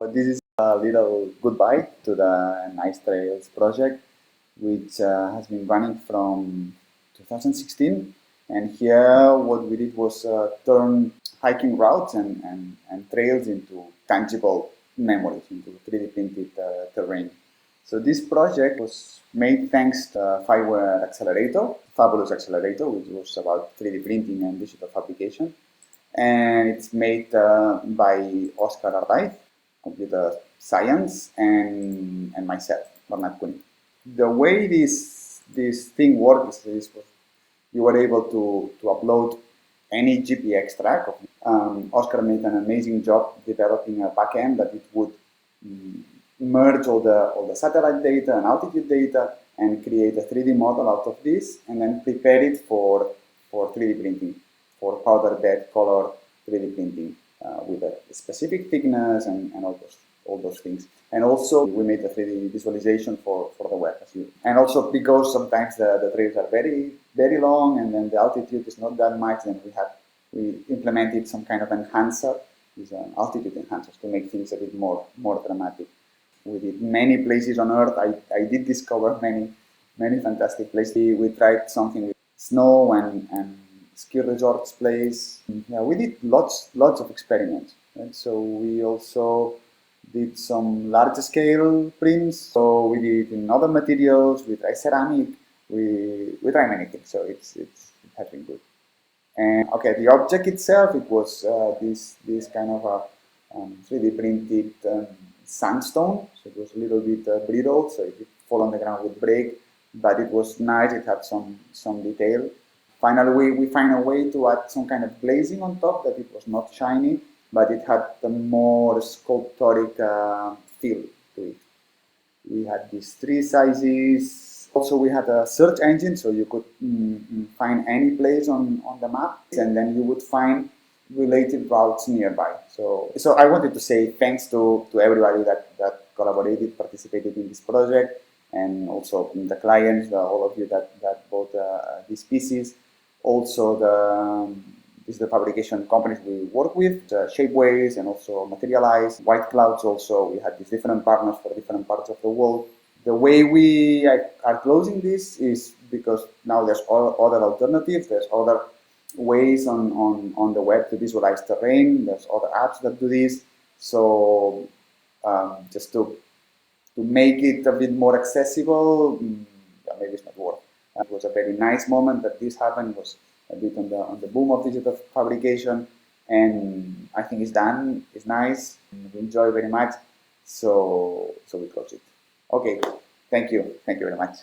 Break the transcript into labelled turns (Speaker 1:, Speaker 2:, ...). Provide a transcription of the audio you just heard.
Speaker 1: This is a little goodbye to the Nice Trails project, which has been running from 2016. And here, what we did was turn hiking routes and trails into tangible memories, into 3D printed terrain. So this project was made thanks to Fiware accelerator, Fabulous accelerator, which was about 3D printing and digital fabrication. And it's made by Oscar Ardaiz, computer science, and myself, Bernat Cuní. The way this thing works is you were able to upload any GPX track. Oscar made an amazing job developing a backend that it would merge all the satellite data and altitude data and create a 3D model out of this, and then prepare it for 3D printing, for powder bed color 3D printing with a specific thickness and all those things. And also we made a 3D visualization for the web. And also because sometimes the trails are very, very long and then the altitude is not that much, then we implemented some kind of enhancer, these altitude enhancers, to make things a bit more dramatic. We did many places on Earth. I did discover many fantastic places. We tried something with snow and ski resorts place. Yeah, we did lots of experiments. Right? So we also did some large scale prints. So we did in other materials. We tried ceramic. We tried many things. So it has been good. And okay, the object itself, it was this kind of a 3D printed sandstone. So it was a little bit brittle, so it would fall on the ground would break. But it was nice. It had some detail. Finally, we find a way to add some kind of glazing on top, that it was not shiny, but it had a more sculptoric feel to it. We had these 3 sizes. Also, we had a search engine, so you could find any place on the map, and then you would find related routes nearby. So I wanted to say thanks to everybody that collaborated, participated in this project, and also the clients, all of you that bought these pieces. Also the fabrication companies we work with, Shapeways and also Materialize, White Clouds also. We had these different partners for different parts of the world. The way we are closing this is because now there's other alternatives, there's other ways on the web to visualize terrain, there's other apps that do this. So just to make it a bit more accessible, maybe it's not worth. It was a very nice moment that this happened. It was a bit on the boom of digital fabrication, and I think it's done. It's nice. We enjoy very much. So we close it. Okay. Thank you very much.